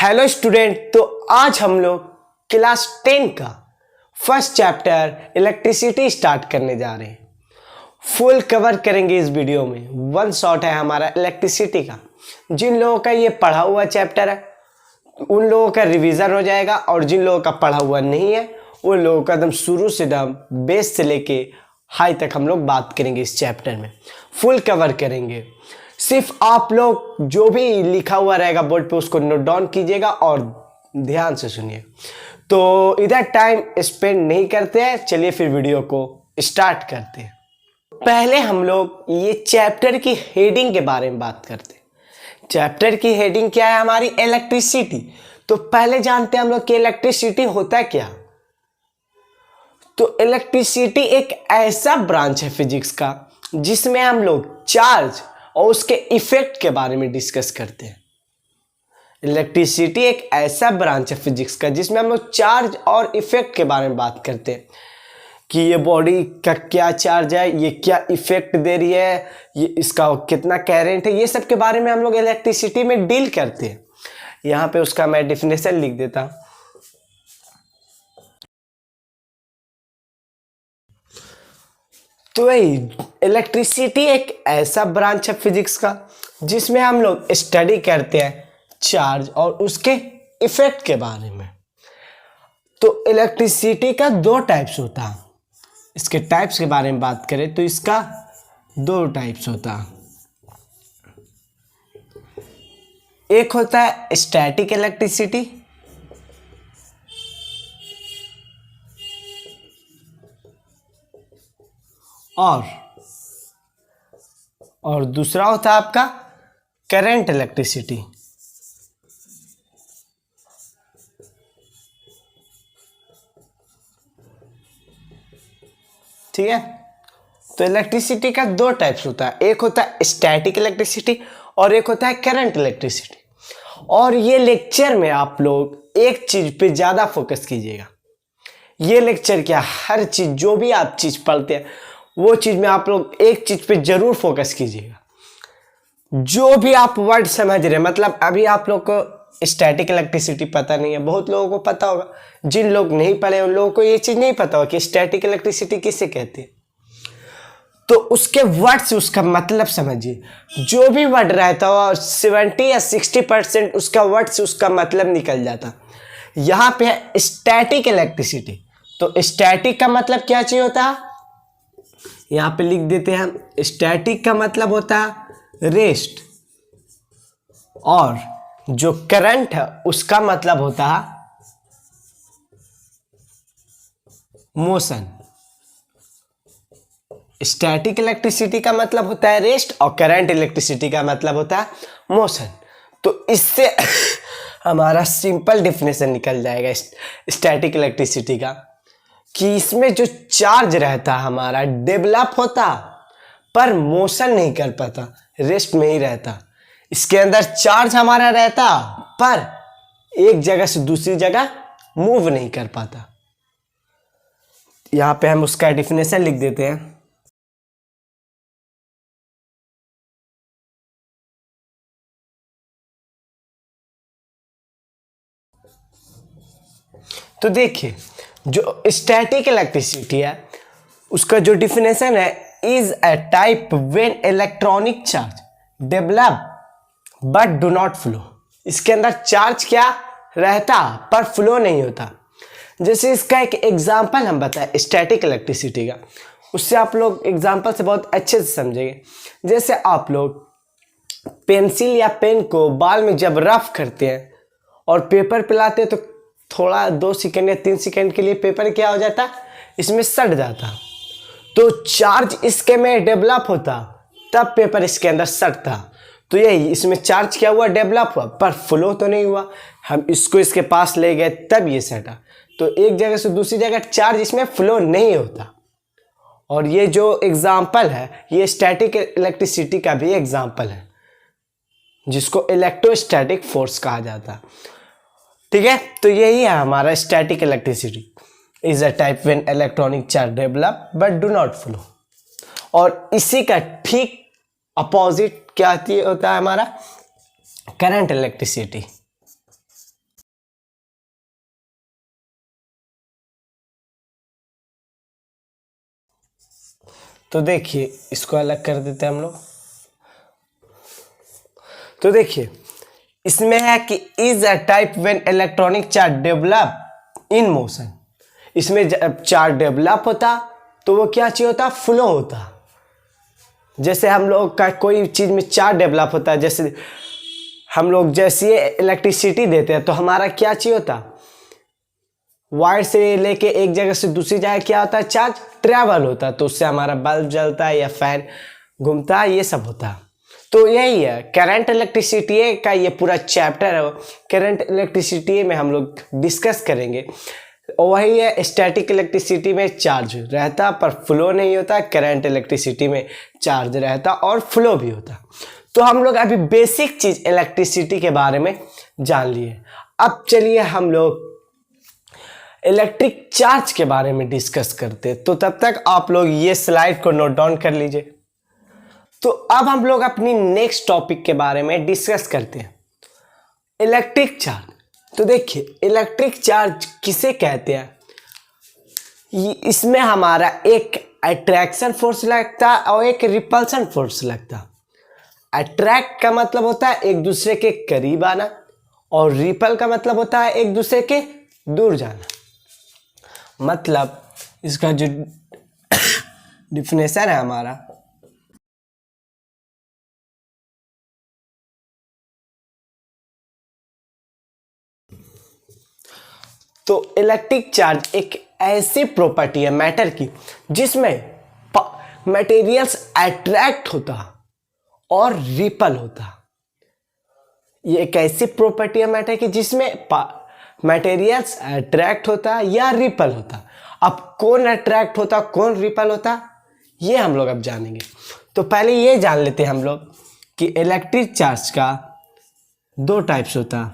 Hello student. तो आज हम लोग क्लास 10 का फर्स्ट चैप्टर इलेक्ट्रिसिटी स्टार्ट करने जा रहे हैं। फुल कवर करेंगे इस वीडियो में। वन शॉट है हमारा इलेक्ट्रिसिटी का। जिन लोगों का ये पढ़ा हुआ चैप्टर है उन लोगों का रिवीजन हो जाएगा, और जिन लोगों का पढ़ा हुआ नहीं है उन लोगों का एकदम शुरू से एकदम बेस से लेके हाई तक हम लोग बात करेंगे। इस चैप्टर में फुल कवर करेंगे। सिर्फ आप लोग जो भी लिखा हुआ रहेगा बोर्ड पे उसको नोट डाउन कीजिएगा और ध्यान से सुनिए। तो इधर टाइम स्पेंड नहीं करते हैं, चलिए फिर वीडियो को स्टार्ट करते हैं। पहले हम लोग ये चैप्टर की हेडिंग के बारे में बात करते हैं। चैप्टर की हेडिंग क्या है हमारी? इलेक्ट्रिसिटी। तो पहले जानते हैं हम लोग कि इलेक्ट्रिसिटी होता है क्या। तो इलेक्ट्रिसिटी एक ऐसा ब्रांच है फिजिक्स का जिसमें हम लोग चार्ज और उसके इफेक्ट के बारे में डिस्कस करते हैं। इलेक्ट्रिसिटी एक ऐसा ब्रांच है फिजिक्स का जिसमें हम लोग चार्ज और इफेक्ट के बारे में बात करते हैं कि ये बॉडी का क्या चार्ज है, ये क्या इफेक्ट दे रही है, ये इसका कितना करंट है, ये सब के बारे में हम लोग इलेक्ट्रिसिटी में डील करते हैं। यहाँ पे उसका मैं डेफिनेशन लिख देता हूँ। तो इलेक्ट्रिसिटी एक ऐसा ब्रांच है फिजिक्स का जिसमें हम लोग स्टडी करते हैं चार्ज और उसके इफेक्ट के बारे में। तो इलेक्ट्रिसिटी का दो टाइप्स होता है। इसके टाइप्स के बारे में बात करें तो इसका दो टाइप्स होता है। एक होता है स्टैटिक इलेक्ट्रिसिटी और दूसरा होता है आपका करंट इलेक्ट्रिसिटी। ठीक है। तो इलेक्ट्रिसिटी का दो टाइप्स होता है। एक होता है स्टैटिक इलेक्ट्रिसिटी और एक होता है करंट इलेक्ट्रिसिटी। और ये लेक्चर में आप लोग एक चीज पे ज्यादा फोकस कीजिएगा। ये लेक्चर क्या, हर चीज जो भी आप चीज पढ़ते हैं वो चीज में आप लोग एक चीज पे जरूर फोकस कीजिएगा। जो भी आप वर्ड समझ रहे हैं, मतलब अभी आप लोग को स्टैटिक इलेक्ट्रिसिटी पता नहीं है, बहुत लोगों को पता होगा। जिन लोग नहीं पढ़े उन लोगों को ये चीज नहीं पता होगा कि स्टैटिक इलेक्ट्रिसिटी किसे कहते हैं। तो उसके वर्ड से उसका मतलब समझिए। जो भी वर्ड रहता हो 70 या 60% उसका वर्ड से उसका मतलब निकल जाता। यहाँ पे है स्टैटिक इलेक्ट्रिसिटी। तो स्टैटिक का मतलब क्या चाहिए होता है, यहाँ पे लिख देते हैं। स्टैटिक का मतलब होता है रेस्ट, और जो करंट है उसका मतलब होता है मोशन। स्टैटिक इलेक्ट्रिसिटी का मतलब होता है रेस्ट और करंट इलेक्ट्रिसिटी का मतलब होता है मोशन। तो इससे हमारा सिंपल डेफिनेशन निकल जाएगा स्टैटिक इलेक्ट्रिसिटी का, कि इसमें जो चार्ज रहता हमारा डेवलप होता पर मोशन नहीं कर पाता, रेस्ट में ही रहता। इसके अंदर चार्ज हमारा रहता पर एक जगह से दूसरी जगह मूव नहीं कर पाता। यहां पे हम उसका डेफिनेशन लिख देते हैं। तो देखिए, जो स्टैटिक इलेक्ट्रिसिटी है उसका जो डिफिनेशन है, is a type when electronic charge develop but do not flow. इसके अंदर चार्ज क्या रहता पर फ्लो नहीं होता। जैसे इसका एक एग्जांपल हम बताएं स्टैटिक इलेक्ट्रिसिटी का, उससे आप लोग एग्जांपल से बहुत अच्छे से समझेंगे। जैसे आप लोग पेंसिल या पेन को बाल में जब रफ करते हैं और पेपर पे लाते हैं तो थोड़ा 2 सेकंड या 3 सेकंड के लिए पेपर क्या हो जाता, इसमें सट जाता। तो चार्ज इसके में डेवलप होता तब पेपर इसके अंदर सटता। तो यही इसमें चार्ज क्या हुआ, डेवलप हुआ, पर फ्लो तो नहीं हुआ। हम इसको इसके पास ले गए तब ये सटा। तो एक जगह से दूसरी जगह चार्ज इसमें फ्लो नहीं होता। और ये जो एग्जाम्पल है ये स्टैटिक इलेक्ट्रिसिटी का भी एग्जाम्पल है, जिसको इलेक्ट्रोस्टैटिक फोर्स कहा जाता। ठीक है। तो यही है हमारा static electricity is a type when electronic charge develop but do not flow. और इसी का ठीक अपोजिट क्या होता है हमारा करंट इलेक्ट्रिसिटी। तो देखिए इसको अलग कर देते हैं हम लोग। तो देखिए इसमें है कि is a type when electronic charge develop in motion. इसमें जब चार्ज डेवलप होता तो वो क्या चीज होता, फ्लो होता। जैसे हम लोग का कोई चीज में चार्ज डेवलप होता है, जैसे हम लोग जैसे इलेक्ट्रिसिटी देते हैं तो हमारा क्या चीज होता, वायर से लेके एक जगह से दूसरी जगह क्या होता है, चार्ज ट्रैवल होता है, तो उससे हमारा बल्ब जलता है या फैन घूमता है, ये सब होता है। तो यही है करंट इलेक्ट्रिसिटी का ये पूरा चैप्टर है, करंट इलेक्ट्रिसिटी में हम लोग डिस्कस करेंगे। और वही है स्टैटिक इलेक्ट्रिसिटी में चार्ज रहता पर फ्लो नहीं होता, करंट इलेक्ट्रिसिटी में चार्ज रहता और फ्लो भी होता। तो हम लोग अभी बेसिक चीज इलेक्ट्रिसिटी के बारे में जान लिए। अब चलिए हम लोग इलेक्ट्रिक चार्ज के बारे में डिस्कस करते। तो तब तक आप लोग ये स्लाइड को नोट डाउन कर लीजिए। तो अब हम लोग अपनी नेक्स्ट टॉपिक के बारे में डिस्कस करते हैं, इलेक्ट्रिक चार्ज। तो देखिए इलेक्ट्रिक चार्ज किसे कहते हैं, इसमें हमारा एक अट्रैक्शन फोर्स लगता है और एक रिपल्सन फोर्स लगता है। अट्रैक्ट का मतलब होता है एक दूसरे के करीब आना और रिपल का मतलब होता है एक दूसरे के दूर जाना। मतलब इसका जो डिफिनेशन है हमारा, तो इलेक्ट्रिक चार्ज एक ऐसी प्रॉपर्टी है मैटर की जिसमें मटेरियल्स अट्रैक्ट होता और रिपल होता। ये एक ऐसी प्रॉपर्टी है मैटर की जिसमें मटेरियल्स अट्रैक्ट होता या रिपल होता। अब कौन अट्रैक्ट होता कौन रिपल होता ये हम लोग अब जानेंगे। तो पहले ये जान लेते हैं हम लोग कि इलेक्ट्रिक चार्ज का दो टाइप्स होता।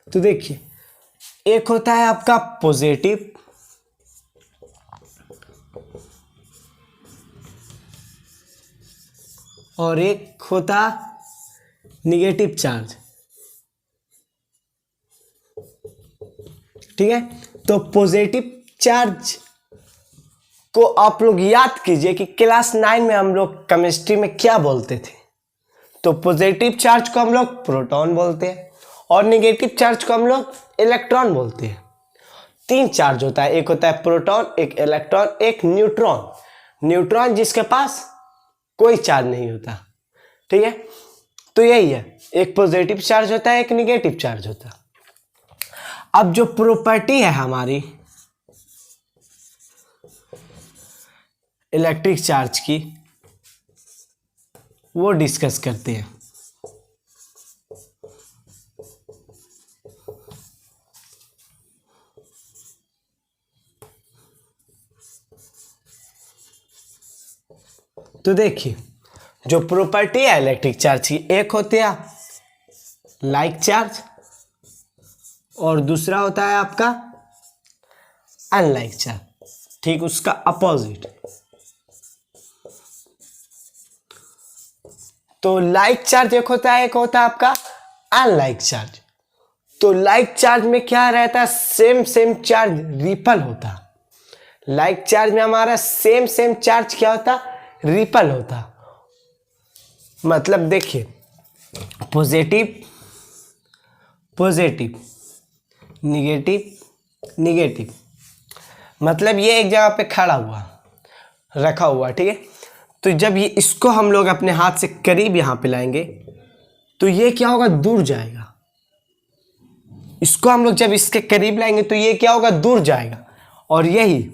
तो देखिए एक होता है आपका पॉजिटिव और एक होता निगेटिव चार्ज। ठीक है, तो पॉजिटिव चार्ज को आप लोग याद कीजिए कि क्लास 9 में हम लोग केमिस्ट्री में क्या बोलते थे। तो पॉजिटिव चार्ज को हम लोग प्रोटॉन बोलते हैं और निगेटिव चार्ज को हम लोग इलेक्ट्रॉन बोलते हैं। तीन चार्ज होता है, एक होता है प्रोटॉन, एक इलेक्ट्रॉन, एक न्यूट्रॉन। न्यूट्रॉन जिसके पास कोई चार्ज नहीं होता। ठीक है, तो यही है, एक पॉजिटिव चार्ज होता है एक निगेटिव चार्ज होता है। अब जो प्रॉपर्टी है हमारी इलेक्ट्रिक चार्ज की वो डिस्कस करते हैं। तो देखिए जो प्रॉपर्टी है इलेक्ट्रिक चार्ज की, एक होती है लाइक चार्ज और दूसरा होता है आपका अनलाइक चार्ज। ठीक उसका अपोजिट। तो लाइक चार्ज एक होता है, एक होता है आपका अनलाइक चार्ज। तो लाइक चार्ज में क्या रहता है, सेम सेम चार्ज रिपल होता। लाइक चार्ज में हमारा सेम सेम चार्ज क्या होता, रिपल होता। मतलब देखिए पॉजिटिव पॉजिटिव निगेटिव निगेटिव, मतलब ये एक जगह पे खड़ा हुआ रखा हुआ। ठीक है, तो जब ये इसको हम लोग अपने हाथ से करीब यहां पे लाएंगे तो ये क्या होगा, दूर जाएगा। इसको हम लोग जब इसके करीब लाएंगे तो ये क्या होगा, दूर जाएगा। और यही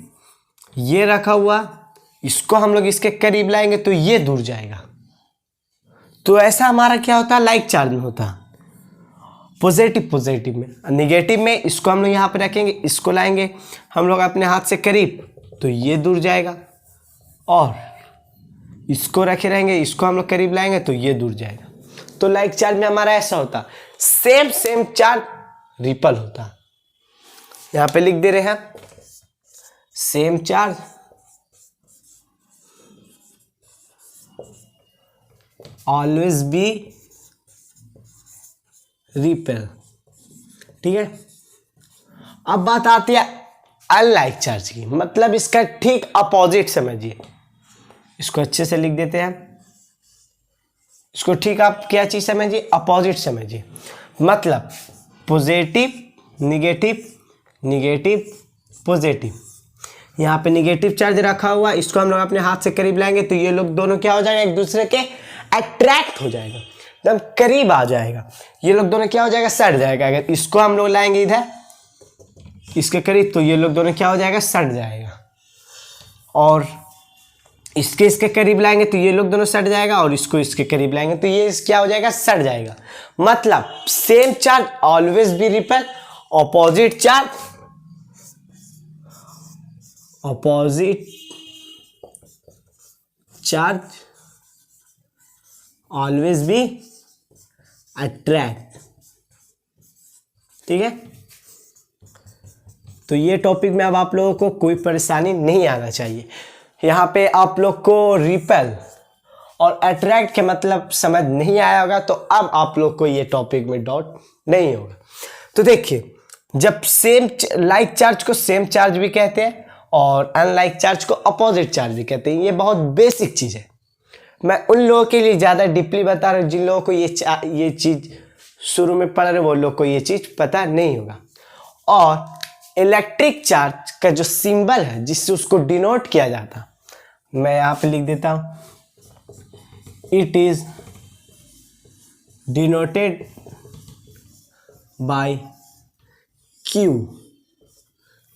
ये रखा हुआ, इसको हम लोग इसके करीब लाएंगे तो ये दूर जाएगा। तो ऐसा हमारा क्या होता है, लाइक चार्ज में होता है। पॉजिटिव पॉजिटिव में, निगेटिव में इसको हम लोग यहाँ पे रखेंगे, इसको लाएंगे हम लोग अपने हाथ से करीब तो ये दूर जाएगा, और इसको रखे रहेंगे, इसको हम लोग करीब लाएंगे तो ये दूर जाएगा। तो लाइक चार्ज में हमारा ऐसा होता, सेम सेम चार्ज रिपल होता। यहाँ पे लिख दे रहे हैं same charge always be repel. ठीक है, अब बात आती है अनलाइक चार्ज की, मतलब इसका ठीक अपोजिट समझिए। इसको अच्छे से लिख देते हैं, इसको ठीक आप क्या चीज समझिए, अपोजिट समझिए। मतलब पॉजिटिव निगेटिव, निगेटिव पॉजिटिव। यहाँ पे निगेटिव चार्ज रखा हुआ, इसको हम लोग अपने हाथ से करीब लाएंगे तो ये लोग दोनों क्या हो जाएगा, एक दूसरे के अट्रैक्ट हो जाएगा, एकदम करीब आ जाएगा। ये लोग दोनों क्या हो जाएगा, सट जाएगा। अगर इसको हम लोग लाएंगे इधर इसके करीब तो ये लोग दोनों क्या हो जाएगा, सट जाएगा। और इसके करीब लाएंगे तो ये लोग दोनों सट जाएगा, और इसको इसके करीब लाएंगे तो ये क्या हो जाएगा, सट जाएगा। मतलब same charge always be repel, opposite charge always be attract. ठीक है, तो ये टॉपिक में अब आप लोगों को कोई परेशानी नहीं आना चाहिए। यहाँ पे आप लोग को रिपेल और अट्रैक्ट के मतलब समझ नहीं आया होगा, तो अब आप लोग को ये टॉपिक में डाउट नहीं होगा। तो देखिए, जब सेम लाइक चार्ज को सेम चार्ज भी कहते हैं और अनलाइक चार्ज को अपोजिट चार्ज भी कहते हैं। ये बहुत बेसिक चीज़ है, मैं उन लोगों के लिए ज़्यादा डीपली बता रहा हूँ जिन लोगों को ये चीज़ शुरू में पढ़ रहे वो लोग को ये चीज़ पता नहीं होगा। और इलेक्ट्रिक चार्ज का जो सिंबल है जिससे उसको डिनोट किया जाता, मैं यहाँ पे लिख देता हूँ, it is denoted by Q.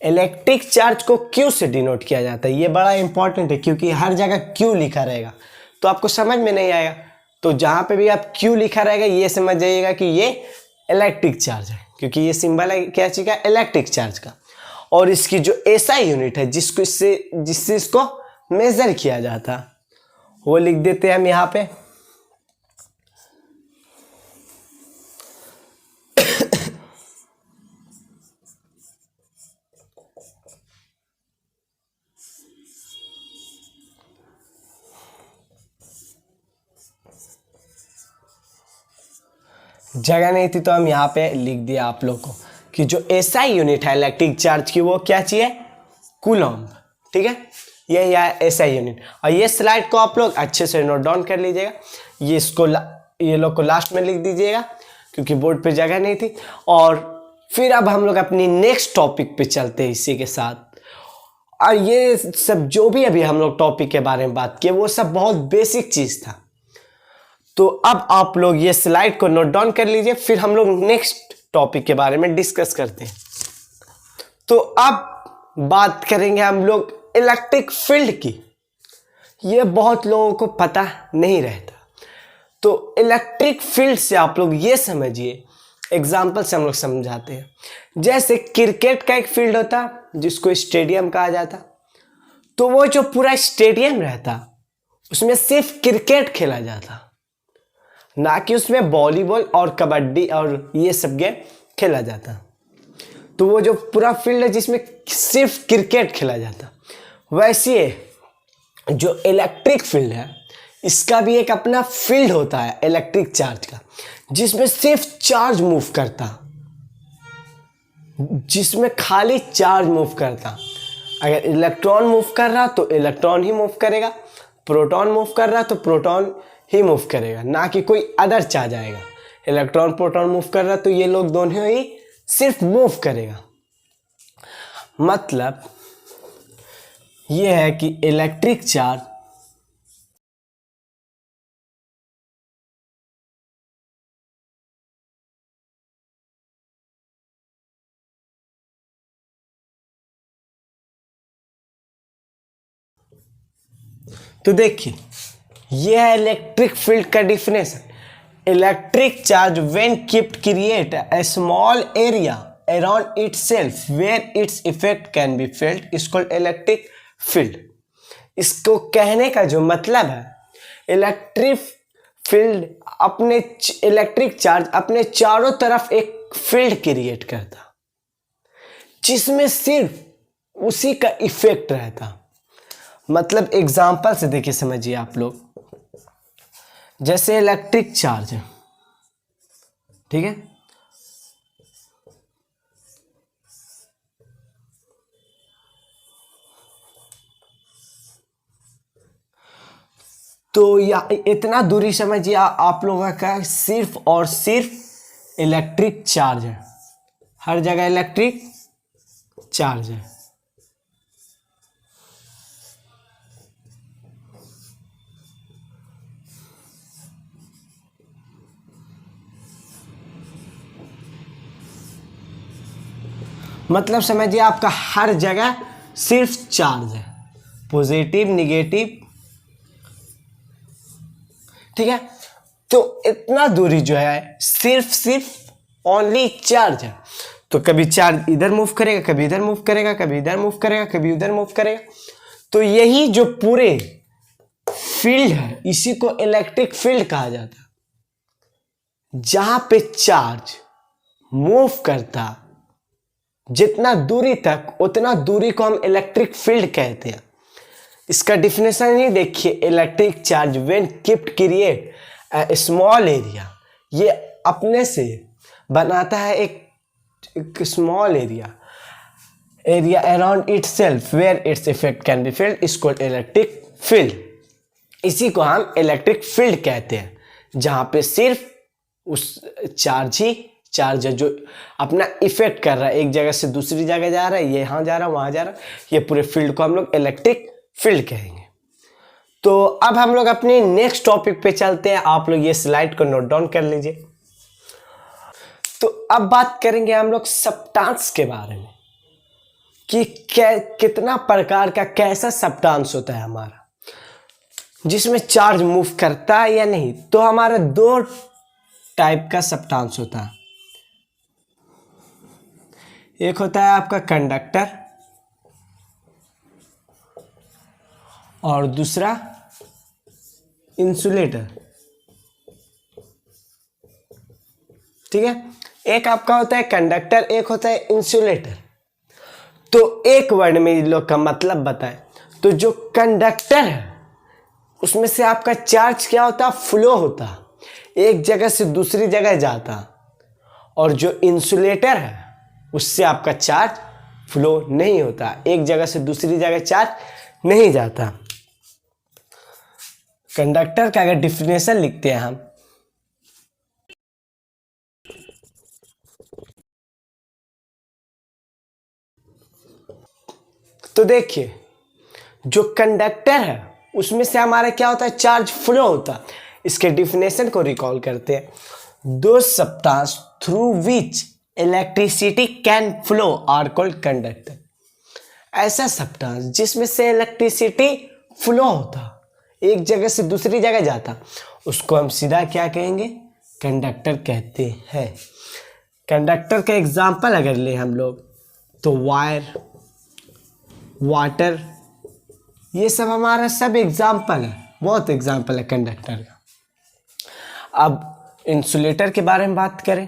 Electric charge को क्यू से डिनोट किया जाता है। ये बड़ा इंपॉर्टेंट है क्योंकि हर जगह क्यू लिखा रहेगा तो आपको समझ में नहीं आएगा। तो जहां पे भी आप क्यू लिखा रहेगा ये समझ जाइएगा कि ये इलेक्ट्रिक चार्ज है, क्योंकि ये सिंबल है क्या चीज का, इलेक्ट्रिक चार्ज का। और इसकी जो एसआई यूनिट है जिससे इसको मेजर किया जाता वो लिख देते हैं हम यहाँ पे। जगह नहीं थी तो हम यहाँ पे लिख दिया आप लोग को कि जो एसआई यूनिट है इलेक्ट्रिक चार्ज की वो क्या चाहिए, कूलम्ब। ठीक है, ये एसआई यूनिट। और ये स्लाइड को आप लोग अच्छे से नोट डाउन कर लीजिएगा। ये लोग को लास्ट में लिख दीजिएगा क्योंकि बोर्ड पे जगह नहीं थी। और फिर अब हम लोग अपनी नेक्स्ट टॉपिक पे चलते हैं इसी के साथ। और ये सब जो भी अभी हम लोग टॉपिक के बारे में बात किए वो सब बहुत बेसिक चीज था। तो अब आप लोग ये स्लाइड को नोट डाउन कर लीजिए, फिर हम लोग नेक्स्ट टॉपिक के बारे में डिस्कस करते हैं। तो अब बात करेंगे हम लोग इलेक्ट्रिक फील्ड की। ये बहुत लोगों को पता नहीं रहता। तो इलेक्ट्रिक फील्ड से आप लोग ये समझिए, एग्जाम्पल से हम लोग समझाते हैं। जैसे क्रिकेट का एक फील्ड होता जिसको स्टेडियम कहा जाता, तो वो जो पूरा स्टेडियम रहता उसमें सिर्फ क्रिकेट खेला जाता, ना कि उसमें वॉलीबॉल और कबड्डी और ये सब गेम खेला जाता। तो वो जो पूरा फील्ड है जिसमें सिर्फ क्रिकेट खेला जाता, वैसे जो इलेक्ट्रिक फील्ड है इसका भी एक अपना फील्ड होता है इलेक्ट्रिक चार्ज का, जिसमें सिर्फ चार्ज मूव करता, जिसमें खाली चार्ज मूव करता। अगर इलेक्ट्रॉन मूव कर रहा तो इलेक्ट्रॉन ही मूव करेगा, प्रोटॉन मूव कर रहा तो प्रोटॉन ही मूव करेगा, ना कि कोई अदर चार्ज आएगा। इलेक्ट्रॉन प्रोटॉन मूव कर रहा तो ये लोग दोनों ही सिर्फ मूव करेगा। मतलब ये है कि इलेक्ट्रिक चार्ज तो देखिए ये है इलेक्ट्रिक फील्ड का definition. Electric charge when kept create a small area around itself where its effect can be felt is called electric field. इसको कहने का जो मतलब है, इलेक्ट्रिक फील्ड इलेक्ट्रिक चार्ज अपने चारों तरफ एक फील्ड क्रिएट करता जिसमें सिर्फ उसी का इफेक्ट रहता। मतलब एग्जाम्पल से देखिए समझिए आप लोग, जैसे इलेक्ट्रिक चार्ज है, ठीक है, तो या इतना दूरी समझिए आप लोगों का सिर्फ और सिर्फ इलेक्ट्रिक चार्ज है, हर जगह इलेक्ट्रिक चार्ज है। मतलब समझिए आपका हर जगह सिर्फ चार्ज है, पॉजिटिव निगेटिव, ठीक है। तो इतना दूरी जो है सिर्फ ओनली चार्ज है। तो कभी चार्ज इधर मूव करेगा, कभी इधर मूव करेगा, कभी इधर मूव करेगा, कभी उधर मूव करेगा। तो यही जो पूरे फील्ड है इसी को इलेक्ट्रिक फील्ड कहा जाता है। जहां पे चार्ज मूव करता जितना दूरी तक, उतना दूरी को हम इलेक्ट्रिक फील्ड कहते हैं। इसका डिफिनेशन ही देखिए, electric charge when kept create a small area, ये अपने से बनाता है एक small area around itself where its effect can be field is called electric field. इसी को हम इलेक्ट्रिक फील्ड कहते हैं, जहां पे सिर्फ उस चार्ज है जो अपना इफेक्ट कर रहा है, एक जगह से दूसरी जगह जा रहा है, ये यहाँ जा रहा है, वहां जा रहा है, ये पूरे फील्ड को हम लोग इलेक्ट्रिक फील्ड कहेंगे। तो अब हम लोग अपने नेक्स्ट टॉपिक पे चलते हैं, आप लोग ये स्लाइड को नोट डाउन कर लीजिए। तो अब बात करेंगे हम लोग सब्सटेंस के बारे में कि कितना प्रकार का कैसा सब्सटेंस होता है हमारा जिसमें चार्ज मूव करता है या नहीं। तो हमारा दो टाइप का सब्सटेंस होता है, एक होता है आपका कंडक्टर और दूसरा इंसुलेटर, ठीक है। एक आपका होता है कंडक्टर, एक होता है इंसुलेटर। तो एक वर्ड में इन लोग का मतलब बताएं तो जो कंडक्टर है उसमें से आपका चार्ज क्या होता है, फ्लो होता, एक जगह से दूसरी जगह जाता। और जो इंसुलेटर है उससे आपका चार्ज फ्लो नहीं होता, एक जगह से दूसरी जगह चार्ज नहीं जाता। कंडक्टर का अगर डिफिनेशन लिखते हैं हम, तो देखिए जो कंडक्टर है उसमें से हमारा क्या होता है, चार्ज फ्लो होता। इसके डिफिनेशन को रिकॉल करते हैं, दो substance through which electricity can flow are called conductor. ऐसा सब्सटेंस जिसमें से इलेक्ट्रिसिटी फ्लो होता, एक जगह से दूसरी जगह जाता, उसको हम सीधा क्या कहेंगे, कंडक्टर कहते हैं। कंडक्टर का एग्जांपल अगर ले हम लोग तो वायर, वाटर, ये सब हमारा सब एग्जांपल है, बहुत एग्जांपल है कंडक्टर का। अब इंसुलेटर के बारे में बात करें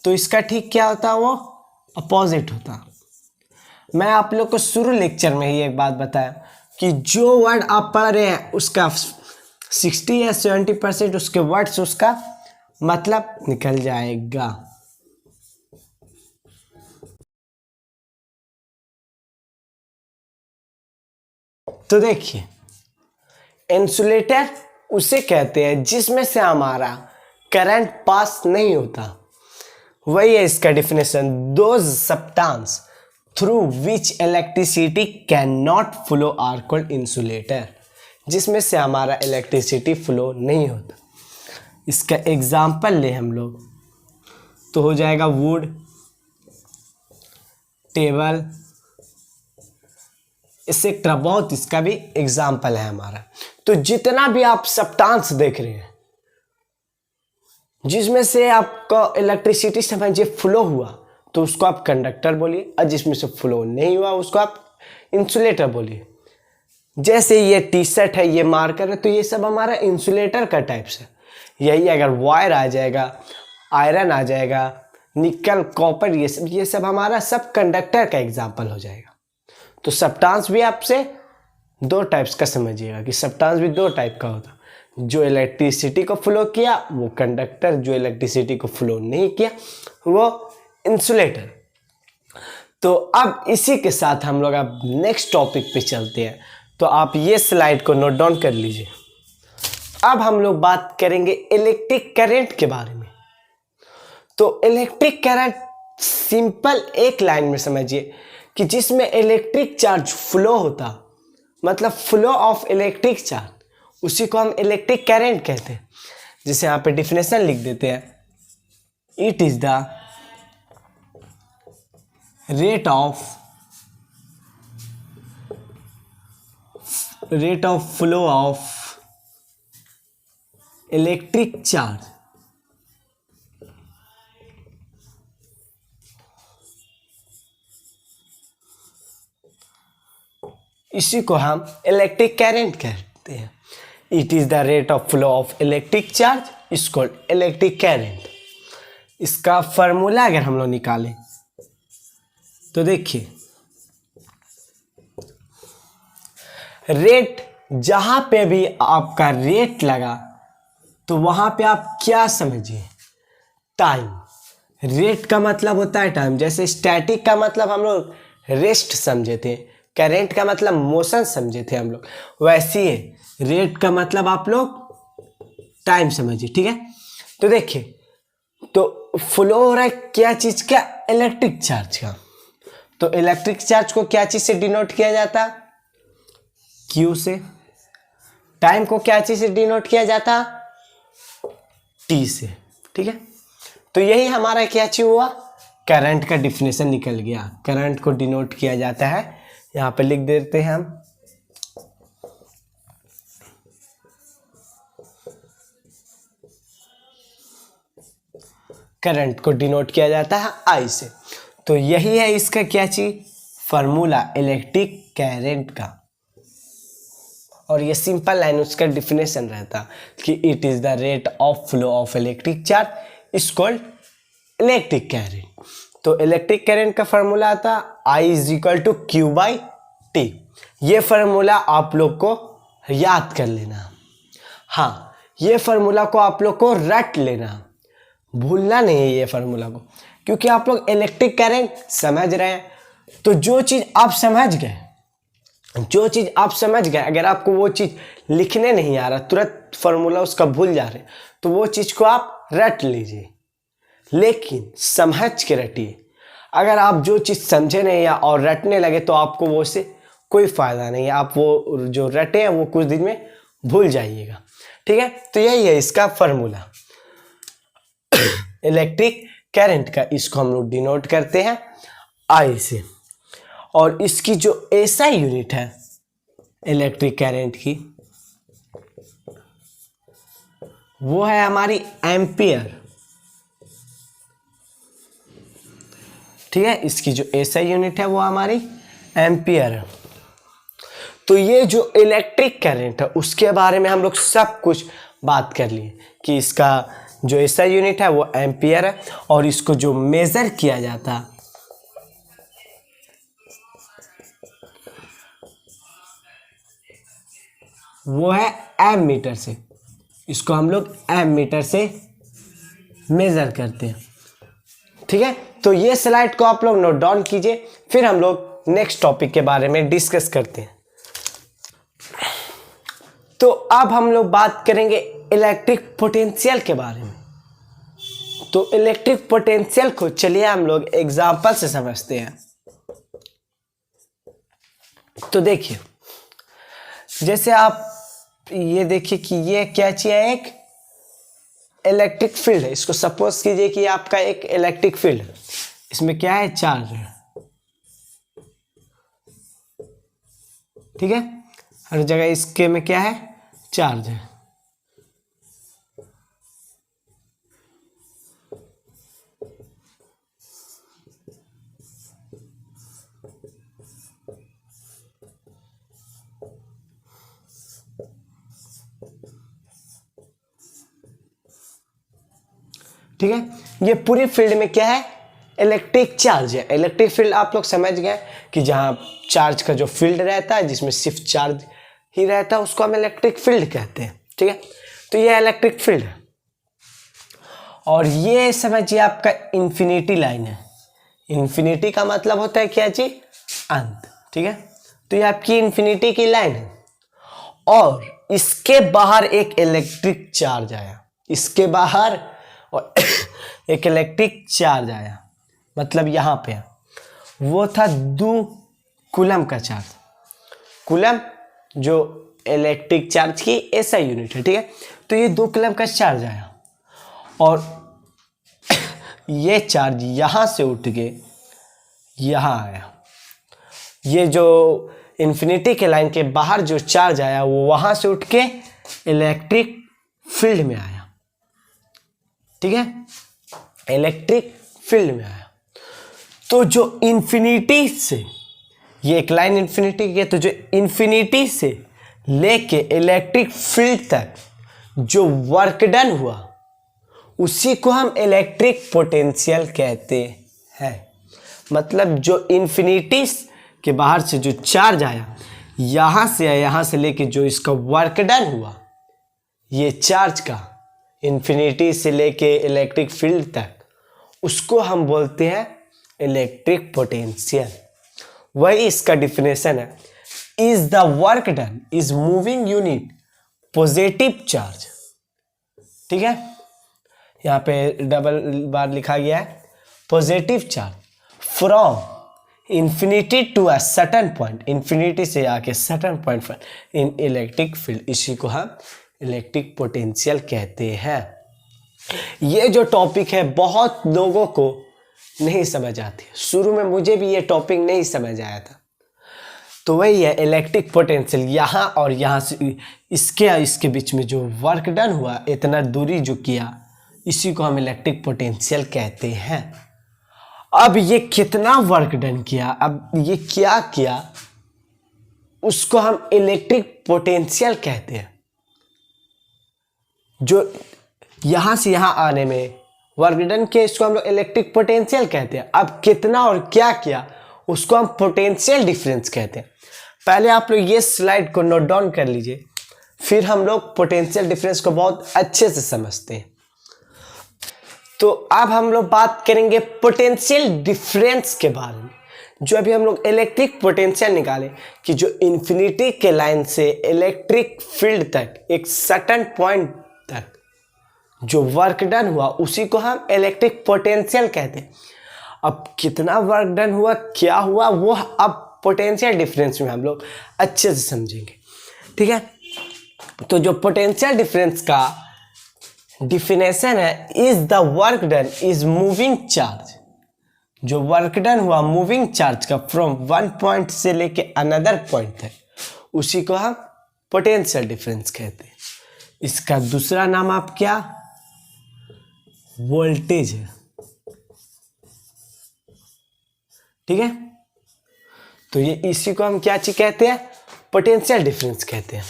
तो इसका ठीक क्या होता है, वो अपोजिट होता। मैं आप लोग को शुरू लेक्चर में ही एक बात बताया कि जो वर्ड आप पढ़ रहे हैं उसका 60 या 70% उसके वर्ड से उसका मतलब निकल जाएगा। तो देखिए इंसुलेटर उसे कहते हैं जिसमें से हमारा करंट पास नहीं होता, वही है इसका definition, those substance through which electricity can not flow are called insulator, जिसमें से हमारा इलेक्ट्रिसिटी फ्लो नहीं होता। इसका एग्जाम्पल ले हम लोग तो हो जाएगा वुड, टेबल, एक्सेट्रा, बहुत इसका भी एग्जाम्पल है हमारा। तो जितना भी आप सब्सटेंस देख रहे हैं जिसमें से आपका इलेक्ट्रिसिटी समझिए फ्लो हुआ तो उसको आप कंडक्टर बोलिए, और जिसमें से फ्लो नहीं हुआ उसको आप इंसुलेटर बोलिए। जैसे ये टी शर्ट है, ये मार्कर है, तो ये सब हमारा इंसुलेटर का टाइप्स है। यही अगर वायर आ जाएगा, आयरन आ जाएगा, निकल, कॉपर, ये सब हमारा सब कंडक्टर का एग्जाम्पल हो जाएगा। तो सब्सटेंस भी आपसे दो टाइप्स का समझिएगा कि सब्सटेंस भी दो टाइप का होता, जो इलेक्ट्रिसिटी को फ्लो किया वो कंडक्टर, जो इलेक्ट्रिसिटी को फ्लो नहीं किया वो इंसुलेटर। तो अब इसी के साथ हम लोग अब नेक्स्ट टॉपिक पे चलते हैं। तो आप ये स्लाइड को नोट डाउन कर लीजिए। अब हम लोग बात करेंगे इलेक्ट्रिक करंट के बारे में। तो इलेक्ट्रिक करंट सिंपल एक लाइन में समझिए कि जिसमें इलेक्ट्रिक चार्ज फ्लो होता, मतलब फ्लो ऑफ इलेक्ट्रिक चार्ज, उसी को हम इलेक्ट्रिक करंट कहते हैं। जिसे यहाँ पे डिफिनेशन लिख देते हैं, it is the rate of flow of electric charge इसी को हम इलेक्ट्रिक करंट कहते हैं। It is the rate of flow of electric charge is called electric current. इसका फॉर्मूला अगर हम लोग निकालें तो देखिए, रेट, जहां पे भी आपका रेट लगा तो वहां पे आप क्या समझिए, टाइम। रेट का मतलब होता है टाइम। जैसे स्टैटिक का मतलब हम लोग रेस्ट समझे थे, करंट का मतलब मोशन समझे थे हम लोग, वैसे ही रेट का मतलब आप लोग टाइम समझिए। ठीक है, तो देखिए, तो फ्लो हो रहा है क्या चीज का, इलेक्ट्रिक चार्ज का। तो इलेक्ट्रिक चार्ज को क्या चीज से डिनोट किया जाता, क्यू से। टाइम को क्या चीज से डिनोट किया जाता, टी से। ठीक है, तो यही हमारा क्या चीज हुआ, करंट का डिफिनेशन निकल गया। करंट को डिनोट किया जाता है, यहां पे लिख देते हैं हम, करंट को डिनोट किया जाता है आई से। तो यही है इसका क्या चीज, फार्मूला इलेक्ट्रिक करंट का। और ये सिंपल लाइन उसका डिफिनेशन रहता कि it is the rate of flow of electric charge is called electric current. तो इलेक्ट्रिक करंट का फार्मूला आता I is equal to Q by T. ये फार्मूला आप लोग को याद कर लेना। हाँ, ये फार्मूला को आप लोग को रट लेना, भूलना नहीं है ये फार्मूला को, क्योंकि आप लोग इलेक्ट्रिक करंट समझ रहे हैं। तो जो चीज़ आप समझ गए, अगर आपको वो चीज़ लिखने नहीं आ रहा, तुरंत फार्मूला उसका भूल जा रहे, तो वो चीज़ को आप रट लीजिए, लेकिन समझ के रटिए। अगर आप जो चीज़ समझे नहीं या और रटने लगे तो आपको वो से कोई फ़ायदा नहीं है। आप वो जो रटे हैं वो कुछ दिन में भूल जाइएगा। ठीक है, तो यही है इसका फार्मूला इलेक्ट्रिक करंट का। इसको हम लोग डिनोट करते हैं आई से। और इसकी जो एसआई यूनिट है इलेक्ट्रिक करंट की, वो है हमारी एम्पियर। ठीक है, इसकी जो एसआई यूनिट है वो हमारी एम्पियर है। तो ये जो इलेक्ट्रिक करंट है उसके बारे में हम लोग सब कुछ बात कर लिए कि इसका जो एसआई यूनिट है वो एम्पियर है, और इसको जो मेजर किया जाता है वो है एम मीटर से। इसको हम लोग एम मीटर से मेजर करते हैं। ठीक है, तो ये स्लाइड को आप लोग नोट डाउन कीजिए, फिर हम लोग नेक्स्ट टॉपिक के बारे में डिस्कस करते हैं। तो अब हम लोग बात करेंगे इलेक्ट्रिक पोटेंशियल के बारे में। तो इलेक्ट्रिक पोटेंशियल को चलिए हम लोग एग्जांपल से समझते हैं। तो देखिए, जैसे आप ये देखिए कि ये क्या चीज है, एक इलेक्ट्रिक फील्ड है। इसको सपोज कीजिए कि आपका एक इलेक्ट्रिक फील्ड है, इसमें क्या है, चार्ज है। ठीक है, हर जगह इसके में क्या है, चार्ज है। ठीक है, ये पूरी फील्ड में क्या है, इलेक्ट्रिक चार्ज है। इलेक्ट्रिक फील्ड आप लोग समझ गए कि जहां चार्ज का जो फील्ड रहता है, जिसमें सिर्फ चार्ज ही रहता है, उसको हम इलेक्ट्रिक फील्ड कहते हैं। ठीक है। तो ये इलेक्ट्रिक फील्ड है और ये समझिए आपका इन्फिनिटी लाइन है। इन्फिनिटी का मतलब होता है क्या जी, अंत, ठीक है। तो ये आपकी इन्फिनिटी की लाइन है और इसके बाहर एक इलेक्ट्रिक चार्ज आया, इसके बाहर और एक इलेक्ट्रिक चार्ज आया, मतलब यहां पे वो था 2 कूलम का चार्ज। कूलम जो इलेक्ट्रिक चार्ज की एसआई यूनिट है, ठीक है। तो ये 2 कूलम का चार्ज आया और ये चार्ज यहां से उठ के यहां आया। ये जो इन्फिनिटी के लाइन के बाहर जो चार्ज आया वो वहां से उठ के इलेक्ट्रिक फील्ड में आया, ठीक है, इलेक्ट्रिक फील्ड में आया। तो जो इन्फिनिटी से, ये एक लाइन इन्फिनिटी की है, तो जो इन्फिनिटी से लेके इलेक्ट्रिक फील्ड तक जो वर्क डन हुआ उसी को हम इलेक्ट्रिक पोटेंशियल कहते हैं। मतलब जो इन्फिनिटी के बाहर से जो चार्ज आया, यहां से लेके जो इसका वर्क डन हुआ, ये चार्ज का इन्फिनिटी से लेके इलेक्ट्रिक फील्ड तक, उसको हम बोलते हैं इलेक्ट्रिक पोटेंशियल। वही इसका डिफिनेशन है, is the work done is moving unit positive charge, ठीक है। यहाँ पे डबल बार लिखा गया है positive charge from infinity to a certain point, infinity से आके सर्टेन पॉइंट पर इन इलेक्ट्रिक फील्ड, इसी को हम इलेक्ट्रिक पोटेंशियल कहते हैं। ये जो टॉपिक है बहुत लोगों को नहीं समझ आती, शुरू में मुझे भी ये टॉपिक नहीं समझ आया था। तो वही है इलेक्ट्रिक पोटेंशियल, यहाँ और यहाँ से इसके बीच में जो वर्क डन हुआ, इतना दूरी जो किया, इसी को हम इलेक्ट्रिक पोटेंशियल कहते हैं। अब ये कितना वर्क डन किया, अब ये क्या किया, उसको हम इलेक्ट्रिक पोटेंशियल कहते हैं। जो यहां से यहां आने में वर्क डन किया, इसको हम लोग इलेक्ट्रिक पोटेंशियल कहते हैं। अब कितना और क्या किया, उसको हम पोटेंशियल डिफरेंस कहते हैं। पहले आप लोग ये स्लाइड को नोट डाउन कर लीजिए, फिर हम लोग पोटेंशियल डिफरेंस को बहुत अच्छे से समझते हैं। तो अब हम लोग बात करेंगे पोटेंशियल डिफरेंस के बारे में। जो अभी हम लोग इलेक्ट्रिक पोटेंशियल निकाले कि जो इन्फिनिटी के लाइन से इलेक्ट्रिक फील्ड तक एक सर्टेन पॉइंट तक जो वर्क डन हुआ, उसी को हम इलेक्ट्रिक पोटेंशियल कहते हैं। अब कितना वर्क डन हुआ, क्या हुआ, वो अब पोटेंशियल डिफरेंस में हम लोग अच्छे से समझेंगे, ठीक है। तो जो पोटेंशियल डिफरेंस का डिफिनेशन है, is the work done is moving charge, जो वर्क डन हुआ मूविंग चार्ज का फ्रॉम वन पॉइंट से लेके अनदर पॉइंट तक, उसी को हम पोटेंशियल डिफरेंस कहते हैं। इसका दूसरा नाम आप क्या, वोल्टेज है, ठीक है। तो ये इसी को हम क्या चीज कहते हैं, पोटेंशियल डिफरेंस कहते हैं।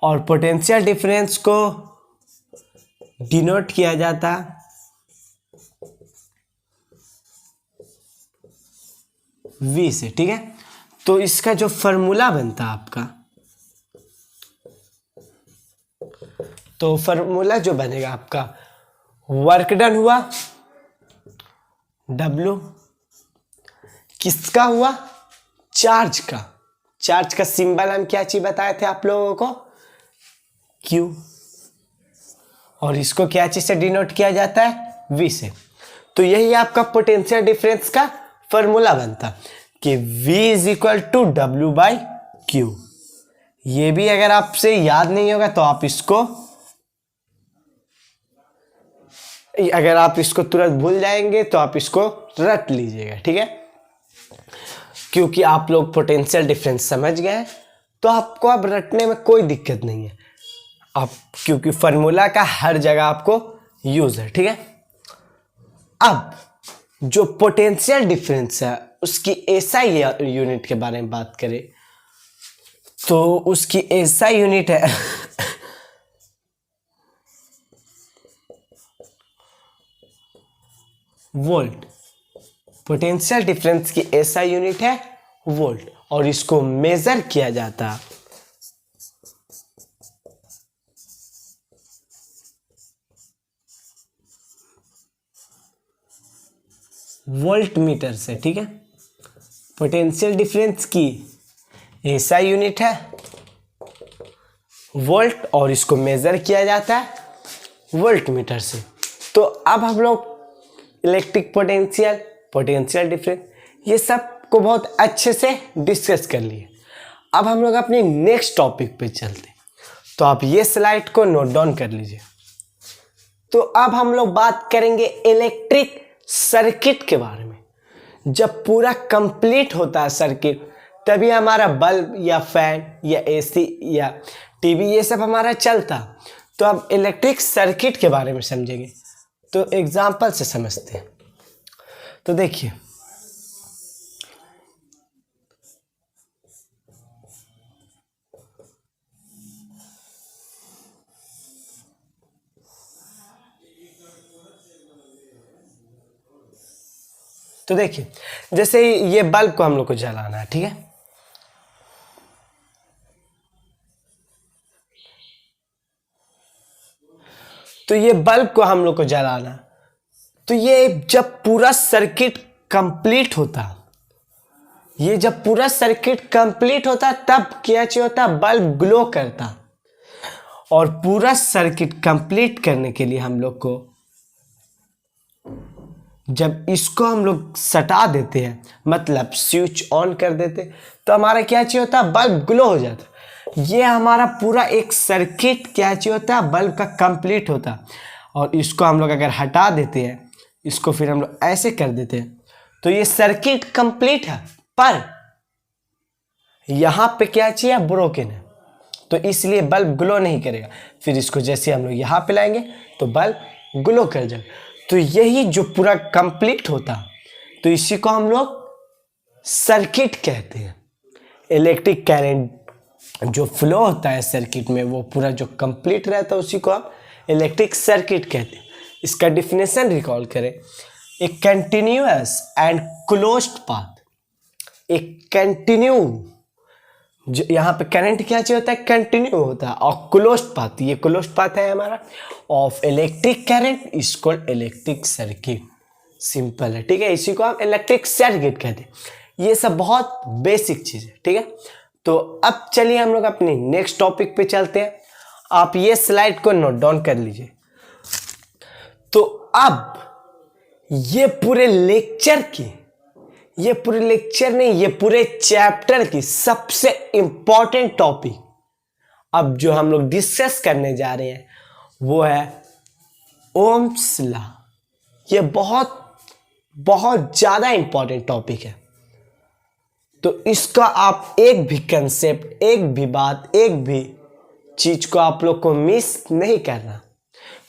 और पोटेंशियल डिफरेंस को डिनोट किया जाता V से, ठीक है। तो इसका जो फॉर्मूला बनता आपका, तो फॉर्मूला जो बनेगा आपका, वर्क डन हुआ W, किसका हुआ, चार्ज का। चार्ज का सिंबल हम क्या चीज बताए थे आप लोगों को, Q, और इसको क्या चीज से डिनोट किया जाता है, V से। तो यही आपका पोटेंशियल डिफरेंस का फॉर्मूला बनता कि V is equal to W by Q. ये भी अगर आपसे याद नहीं होगा तो आप इसको, अगर आप इसको तुरंत भूल जाएंगे तो आप इसको रट लीजिएगा, ठीक है। क्योंकि आप लोग पोटेंशियल डिफरेंस समझ गए तो आपको अब रटने में कोई दिक्कत नहीं है, आप क्योंकि फॉर्मूला का हर जगह आपको यूज है, ठीक है। अब जो पोटेंशियल डिफरेंस है उसकी एसआई यूनिट के बारे में बात करें तो उसकी एसआई यूनिट है वोल्ट। पोटेंशियल डिफरेंस की एसआई यूनिट है वोल्ट और इसको मेजर किया जाता वोल्ट मीटर से, ठीक है। पोटेंशियल डिफरेंस की ऐसा यूनिट है वोल्ट और इसको मेजर किया जाता है वोल्ट मीटर से। तो अब हम लोग इलेक्ट्रिक पोटेंशियल, पोटेंशियल डिफरेंस, ये सब को बहुत अच्छे से डिस्कस कर लिए। अब हम लोग अपने नेक्स्ट टॉपिक पे चलते हैं, तो आप ये स्लाइड को नोट डाउन कर लीजिए। तो अब हम लोग बात करेंगे इलेक्ट्रिक सर्किट के बारे में। जब पूरा कंप्लीट होता है सर्किट, तभी हमारा बल्ब या फैन या एसी या टीवी ये सब हमारा चलता। तो अब इलेक्ट्रिक सर्किट के बारे में समझेंगे, तो एग्जांपल से समझते हैं। तो देखिए, तो देखिए जैसे ये बल्ब को हम लोग को जलाना है, ठीक है। तो ये बल्ब को हम लोग को जलाना, तो ये जब पूरा सर्किट कंप्लीट होता, ये जब पूरा सर्किट कंप्लीट होता तब क्या चाहिए होता, बल्ब ग्लो करता। और पूरा सर्किट कंप्लीट करने के लिए हम लोग को, जब इसको हम लोग सटा देते हैं, मतलब स्विच ऑन कर देते, तो हमारा क्या चाहिए होता है, बल्ब ग्लो हो जाता। ये हमारा पूरा एक सर्किट क्या चाहिए होता है, बल्ब का कंप्लीट होता। और इसको हम लोग अगर हटा देते हैं, इसको फिर हम लोग ऐसे कर देते हैं, तो ये सर्किट कंप्लीट है, पर यहां पे क्या चाहिए, ब्रोकन है, तो इसलिए बल्ब ग्लो नहीं करेगा। फिर इसको जैसे हम लोग यहां पे लाएंगे तो बल्ब ग्लो कर जाएगा। तो यही जो पूरा कंप्लीट होता, तो इसी को हम लोग सर्किट कहते हैं। इलेक्ट्रिक करंट जो फ्लो होता है सर्किट में, वो पूरा जो कंप्लीट रहता है, उसी को हम इलेक्ट्रिक सर्किट कहते हैं। इसका डिफिनेशन रिकॉल करें, ए कंटिन्यूअस एंड क्लोज्ड पाथ, एक कंटिन्यू, जो यहाँ पे करंट क्या चाहिए होता है, कंटिन्यू होता है, और क्लोज्ड पाथ, ये क्लोज्ड पाथ है हमारा ऑफ इलेक्ट्रिक करंट, इसको इलेक्ट्रिक सर्किट। सिंपल है, ठीक है, इसी को हम इलेक्ट्रिक सर्किट कहते हैं। ये सब बहुत बेसिक चीज है, ठीक है। तो अब चलिए हम लोग अपनी नेक्स्ट टॉपिक पे चलते हैं। आप ये स्लाइड को नोट डाउन कर लीजिए। तो अब ये पूरे लेक्चर की, ये पूरे लेक्चर नहीं, ये पूरे चैप्टर की सबसे इंपॉर्टेंट टॉपिक अब जो हम लोग डिस्कस करने जा रहे हैं, वो है ओम्स लॉ। ये बहुत बहुत ज्यादा इंपॉर्टेंट टॉपिक है। तो इसका आप एक भी कंसेप्ट, एक भी बात, एक भी चीज को आप लोग को मिस नहीं करना,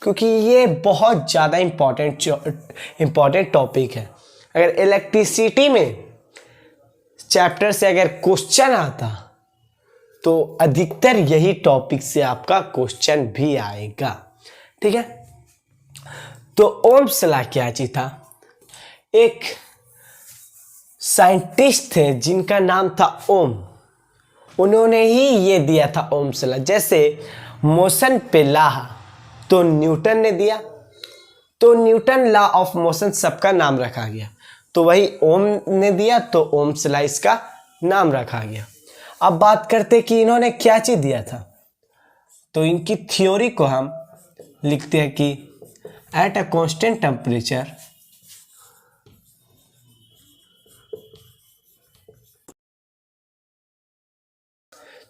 क्योंकि ये बहुत ज़्यादा इंपॉर्टेंट टॉपिक है। अगर इलेक्ट्रिसिटी में चैप्टर से अगर क्वेश्चन आता, तो अधिकतर यही टॉपिक से आपका क्वेश्चन भी आएगा, ठीक है। तो ओम्स लॉ क्या चीज था, एक साइंटिस्ट थे जिनका नाम था ओम, उन्होंने ही ये दिया था ओम्स लॉ। जैसे मोशन पे लॉ तो न्यूटन ने दिया, तो न्यूटन लॉ ऑफ मोशन सबका नाम रखा गया, तो वही ओम ने दिया, तो ओम्स लॉ इसका नाम रखा गया। अब बात करते कि इन्होंने क्या चीज दिया था, तो इनकी थ्योरी को हम लिखते हैं कि एट अ कांस्टेंट टेम्परेचर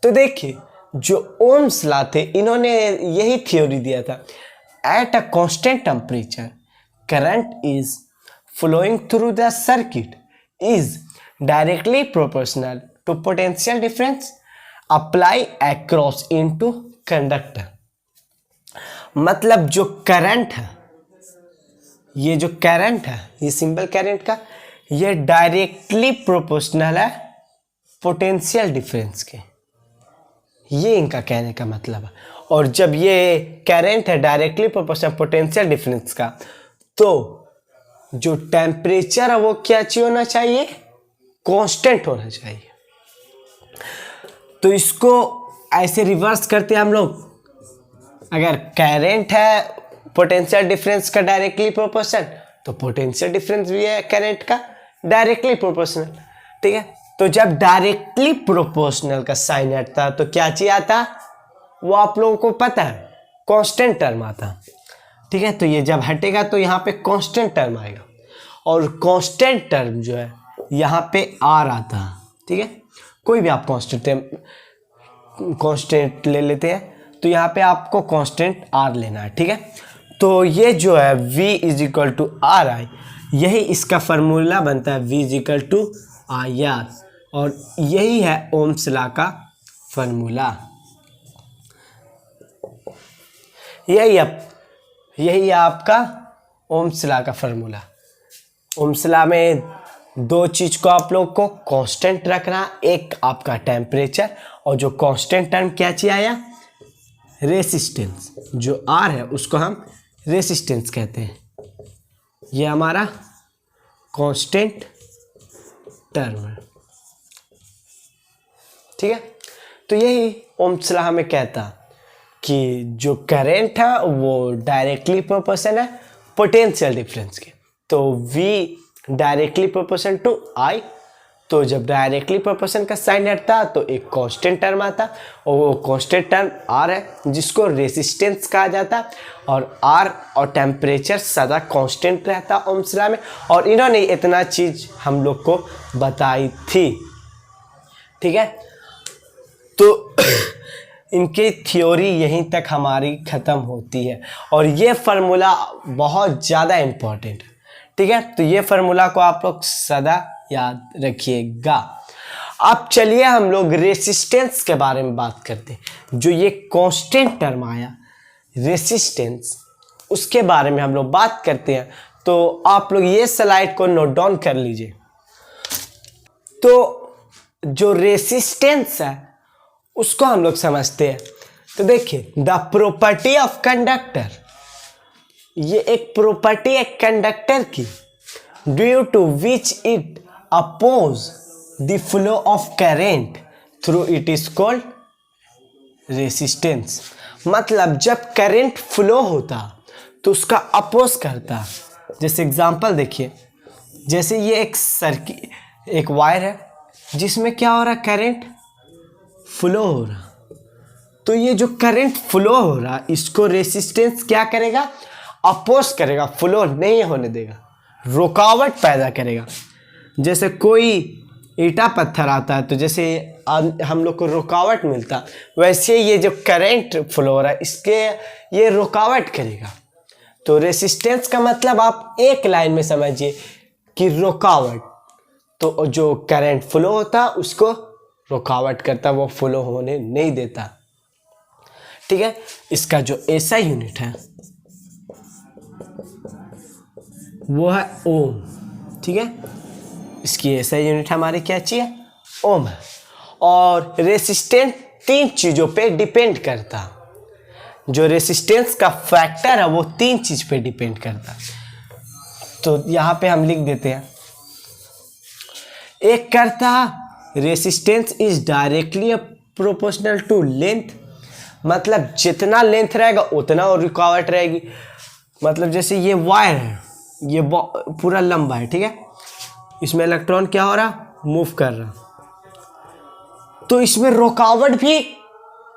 तो देखिए जो ओम्स लॉ थे, इन्होंने यही थ्योरी दिया था, at a constant temperature current is flowing through the circuit is directly proportional to potential difference apply across into conductor। मतलब जो करंट है, ये जो करंट है, ये सिंबल करंट का, ये डायरेक्टली प्रोपोर्शनल है पोटेंशियल डिफरेंस के, ये इनका कहने का मतलब है। और जब ये करंट है डायरेक्टली प्रोपोर्शनल पोटेंशियल डिफरेंस का, तो जो टेम्परेचर है वो क्या चाहिए होना चाहिए, कांस्टेंट होना चाहिए। तो इसको ऐसे रिवर्स करते हैं हम लोग, अगर करंट है पोटेंशियल डिफरेंस का डायरेक्टली प्रोपोर्शनल, तो पोटेंशियल डिफरेंस भी है करंट का डायरेक्टली प्रोपोर्शनल। ठीक है, तो जब डायरेक्टली प्रोपोर्शनल का साइन हटता तो क्या चीज आता, वो आप लोगों को पता है, कांस्टेंट टर्म आता। ठीक है, तो ये जब हटेगा तो यहाँ पे कांस्टेंट टर्म आएगा, और कांस्टेंट टर्म जो है यहाँ पे आर आता है। ठीक है, कोई भी आप कांस्टेंट ले लेते हैं, तो यहाँ पे आपको कांस्टेंट आर लेना है। ठीक है, तो ये जो है v is equal to R I, यही इसका फार्मूला बनता है, v is equal to I R, और यही है ओम्स लॉ का फार्मूला। यही आपका ओम्स लॉ का फार्मूला। ओम्स लॉ में दो चीज को आप लोग को कांस्टेंट रखना, एक आपका टेम्परेचर, और जो कांस्टेंट टर्म क्या चीज आया, रेसिस्टेंस। जो आर है उसको हम रेसिस्टेंस कहते हैं, ये हमारा कांस्टेंट टर्म है। ठीक है, तो यही ओम्स लॉ हमें कहता कि जो करंट है वो डायरेक्टली प्रोपोर्शनल है पोटेंशियल डिफरेंस के, तो V directly proportional to I, तो जब डायरेक्टली प्रोपोर्शन का साइन हटता तो एक कांस्टेंट टर्म आता, और वो कांस्टेंट टर्म R है जिसको रेसिस्टेंस कहा जाता, और R और टेम्परेचर सदा कांस्टेंट रहता ओम्स लॉ में, और इन्होंने इतना चीज हम लोग को बताई थी। ठीक है, तो इनकी थ्योरी यहीं तक हमारी ख़त्म होती है, और ये फार्मूला बहुत ज़्यादा इम्पोर्टेंट है। ठीक है, तो ये फार्मूला को आप लोग सदा याद रखिएगा। अब चलिए हम लोग रेसिस्टेंस के बारे में बात करते हैं। जो ये कांस्टेंट टर्म आया रेसिस्टेंस, उसके बारे में हम लोग बात करते हैं। तो आप लोग ये स्लाइड को नोट डाउन कर लीजिए। तो जो रेसिस्टेंस है उसको हम लोग समझते हैं। तो देखिए, द प्रॉपर्टी ऑफ कंडक्टर, ये एक प्रॉपर्टी है कंडक्टर की, due to which it oppose the flow of current through it is called resistance. मतलब जब करंट फ्लो होता तो उसका अपोज करता। जैसे एग्जांपल देखिए, जैसे ये एक वायर है जिसमें क्या हो रहा, करंट फ्लो हो रहा, तो ये जो करंट फ्लो हो रहा इसको रेसिस्टेंस क्या करेगा, अपोज करेगा, फ्लो नहीं होने देगा, रुकावट पैदा करेगा। जैसे कोई ईटा पत्थर आता है तो जैसे हम लोग को रुकावट मिलता, वैसे ये जो करंट फ्लो हो रहा है इसके ये रुकावट करेगा। तो रेसिस्टेंस का मतलब आप एक लाइन में समझिए कि रुकावट, तो जो करंट फ्लो होता उसको रुकावट करता, वो फ्लो होने नहीं देता। ठीक है, इसका जो ऐसा यूनिट है वो है ओम। ठीक है, इसकी ऐसा यूनिट हमारी क्या चाहिए, ओम है। और रेसिस्टेंस तीन चीज़ों पे डिपेंड करता, जो रेसिस्टेंस का फैक्टर है वो तीन चीज़ पे डिपेंड करता। तो यहाँ पे हम लिख देते हैं, एक करता resistance is directly proportional to length, मतलब जितना लेंथ रहेगा उतना रुकावट रहेगी। मतलब जैसे ये वायर है, ये पूरा लंबा है, ठीक है, इसमें इलेक्ट्रॉन क्या हो रहा, मूव कर रहा, तो इसमें रुकावट भी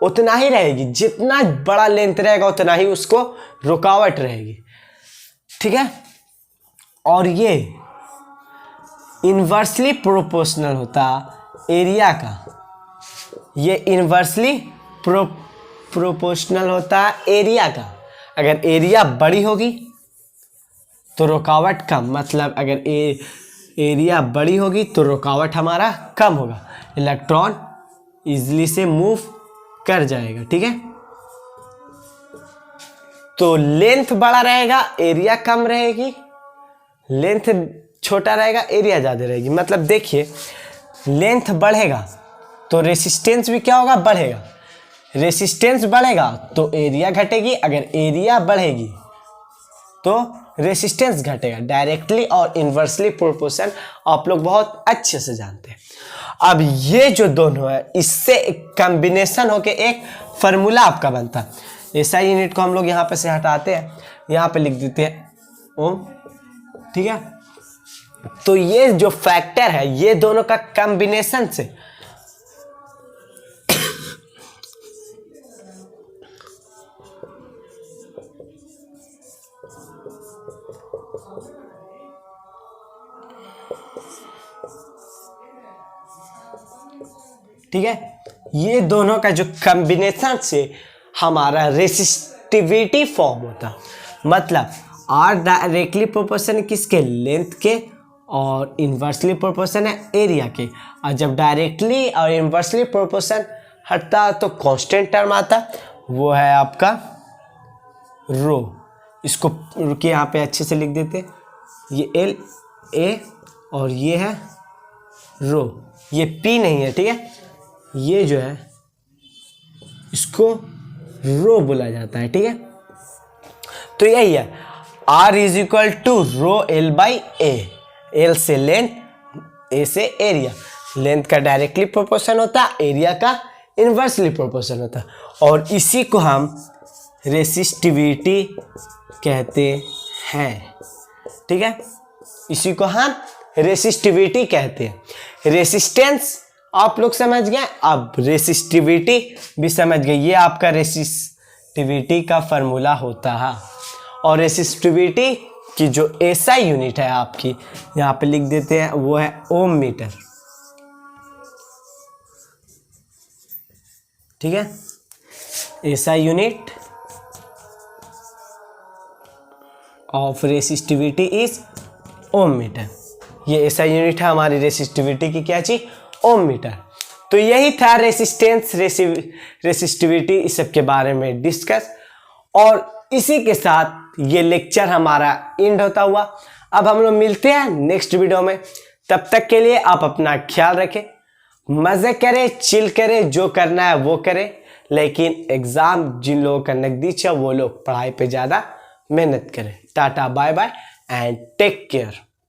उतना ही रहेगी, जितना बड़ा लेंथ रहेगा उतना ही उसको रुकावट रहेगी। ठीक है, और ये इन्वर्सली प्रोपोर्शनल होता एरिया का, ये इन्वर्सली प्रोपोर्शनल होता एरिया का। अगर एरिया बड़ी होगी तो रुकावट कम, मतलब अगर एरिया बड़ी होगी तो रुकावट हमारा कम होगा, इलेक्ट्रॉन इजीली से मूव कर जाएगा। ठीक है, तो लेंथ बड़ा रहेगा एरिया कम रहेगी, लेंथ छोटा रहेगा एरिया ज़्यादा रहेगी। मतलब देखिए, लेंथ बढ़ेगा तो रेसिस्टेंस भी क्या होगा, बढ़ेगा, रेसिस्टेंस बढ़ेगा तो एरिया घटेगी, अगर एरिया बढ़ेगी तो रेसिस्टेंस घटेगा। डायरेक्टली और इन्वर्सली प्रोपोर्शन आप लोग बहुत अच्छे से जानते हैं। अब ये जो दोनों है इससे एक कॉम्बिनेशन होके एक फार्मूला आपका बनता है। ऐसा यूनिट को हम लोग यहाँ पे से हटाते हैं, यहाँ पे लिख देते हैं ओम, ठीक है। तो ये जो फैक्टर है ये दोनों का कॉम्बिनेशन से ठीक है, ये दोनों का जो कॉम्बिनेशन से हमारा रेसिस्टिविटी फॉर्म होता। मतलब आर डायरेक्टली प्रोपोर्शन है किसके, लेंथ के, और इन्वर्सली प्रोपोर्शन है एरिया के। और जब डायरेक्टली और इन्वर्सली प्रोपोर्शन हटता तो कांस्टेंट टर्म आता, वो है आपका रो। इसको रुकिए यहाँ पे अच्छे से लिख देते, ये एल ए और ये है रो, ये पी नहीं है, ठीक है। ये जो है इसको रो बोला जाता है, ठीक है। तो यही है R is equal to rho L by A. L से लेंथ, ए से एरिया। लेंथ का डायरेक्टली प्रोपोर्शन होता, एरिया का इन्वर्सली प्रोपोर्शन होता, और इसी को हम रेसिस्टिविटी कहते हैं, ठीक है। इसी को हम रेसिस्टिविटी कहते हैं। रेसिस्टेंस आप लोग समझ गए, अब रेसिस्टिविटी भी समझ गए। ये आपका रेसिस्टिविटी का फॉर्मूला होता है। और रेसिस्टिविटी की जो एसआई यूनिट है आपकी यहाँ पे लिख देते हैं, वो है ओम मीटर, ठीक है। SI unit of resistivity is ohm metre. ये एसआई यूनिट है हमारी रेसिस्टिविटी की, क्या चीज, ओम मीटर। तो यही था रेसिस्टेंस, रेसिस्टिविटी, इस सब के बारे में डिस्कस। और इसी के साथ ये लेक्चर हमारा एंड होता हुआ। अब हम लोग मिलते हैं नेक्स्ट वीडियो में। तब तक के लिए आप अपना ख्याल रखें, मजे करें, चिल करें, जो करना है वो करें। लेकिन एग्जाम जिन लोगों का नजदीक है वो लोग पढ़ाई पे ज़्यादा मेहनत करें। Tata, bye bye and take care.